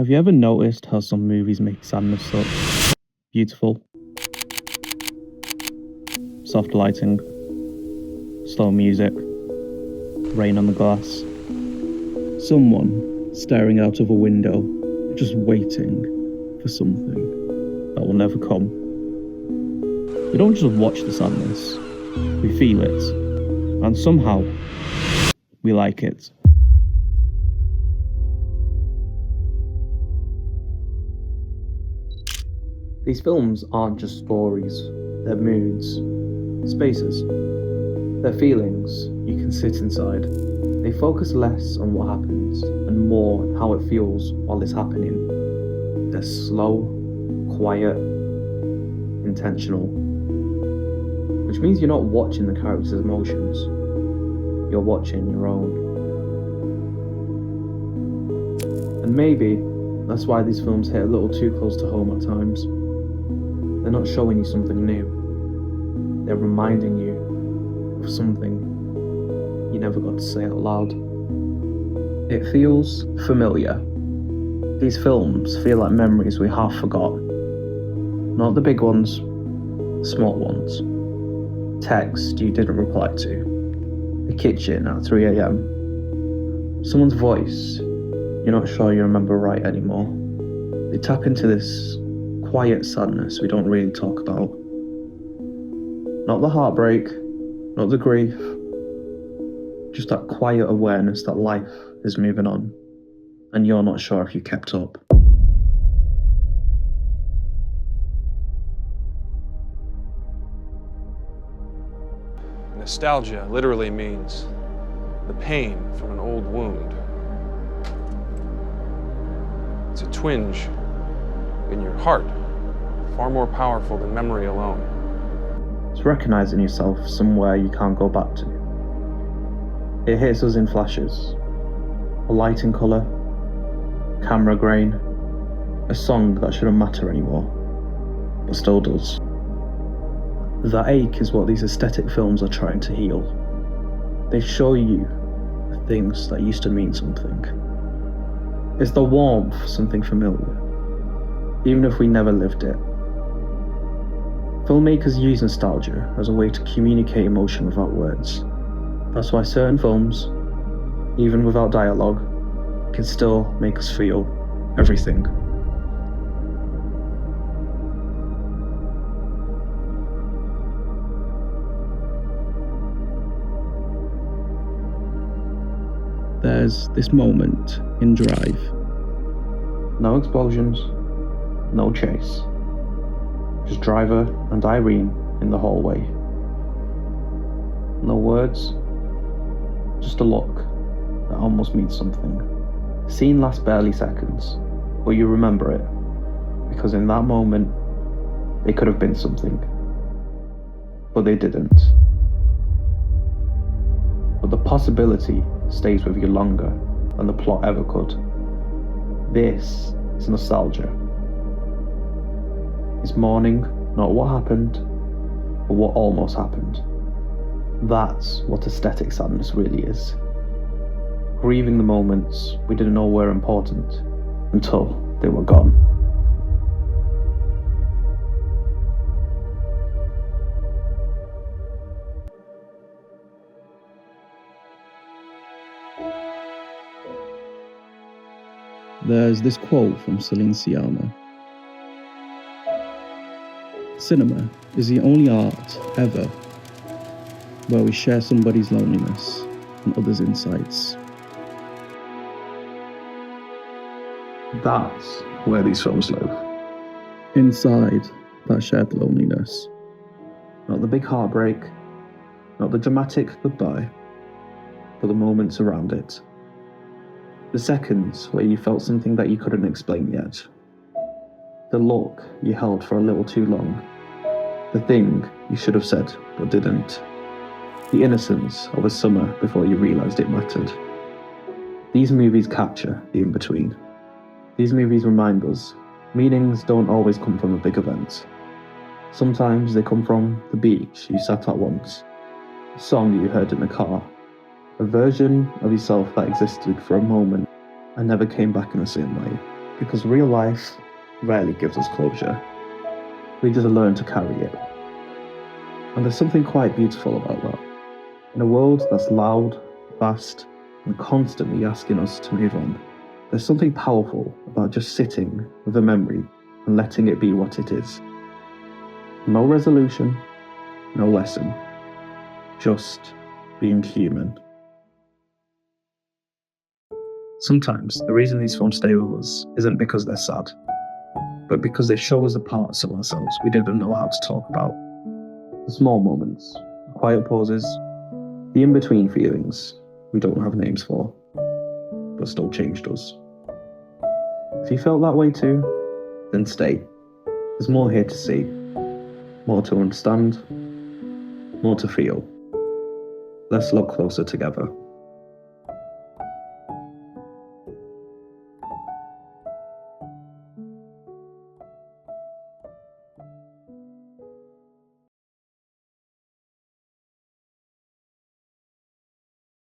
Have you ever noticed how some movies make sadness look beautiful? Soft lighting, slow music, rain on the glass. Someone staring out of a window, just waiting for something that will never come. We don't just watch the sadness, we feel it, and somehow we like it. These films aren't just stories, they're moods, spaces. They're feelings you can sit inside. They focus less on what happens and more on how it feels while it's happening. They're slow, quiet, intentional. Which means you're not watching the character's emotions, you're watching your own. And maybe that's why these films hit a little too close to home at times. They're not showing you something new. They're reminding you of something you never got to say out loud. It feels familiar. These films feel like memories we half forgot. Not the big ones, the small ones. Text you didn't reply to. The kitchen at 3 a.m. Someone's voice you're not sure you remember right anymore. They tap into this quiet sadness we don't really talk about. Not the heartbreak, not the grief, just that quiet awareness that life is moving on, and you're not sure if you kept up. Nostalgia literally means the pain from an old wound. It's a twinge in your heart, far more powerful than memory alone. It's recognizing yourself somewhere you can't go back to. It hits us in flashes. A lighting colour, camera grain, a song that shouldn't matter anymore, but still does. That ache is what these aesthetic films are trying to heal. They show you the things that used to mean something. It's the warmth of something familiar, even if we never lived it. Filmmakers use nostalgia as a way to communicate emotion without words. That's why certain films, even without dialogue, can still make us feel everything. There's this moment in Drive. No explosions, no chase. Just Driver and Irene in the hallway. No words, just a look that almost means something. The scene lasts barely seconds, but you remember it, because in that moment, they could have been something. But they didn't. But the possibility stays with you longer than the plot ever could. This is nostalgia. It's mourning not what happened, but what almost happened. That's what aesthetic sadness really is. Grieving the moments we didn't know were important until they were gone. There's this quote from Celine Sciamma. Cinema is the only art ever where we share somebody's loneliness and others' insights. That's where these films live. Inside that shared loneliness. Not the big heartbreak, not the dramatic goodbye, but the moments around it. The seconds where you felt something that you couldn't explain yet. The look you held for a little too long. The thing you should have said but didn't. The innocence of a summer before you realised it mattered. These movies capture the in-between. These movies remind us meanings don't always come from a big event. Sometimes they come from the beach you sat at once, a song you heard in the car, a version of yourself that existed for a moment and never came back in the same way. Because real life rarely gives us closure. We just learn to carry it. And there's something quite beautiful about that. In a world that's loud, fast, and constantly asking us to move on, there's something powerful about just sitting with a memory and letting it be what it is. No resolution, no lesson, just being human. Sometimes the reason these films stay with us isn't because they're sad, but because they show us the parts of ourselves we didn't know how to talk about. The small moments, the quiet pauses, the in-between feelings we don't have names for, but still changed us. If you felt that way too, then stay. There's more here to see, more to understand, more to feel. Let's look closer together.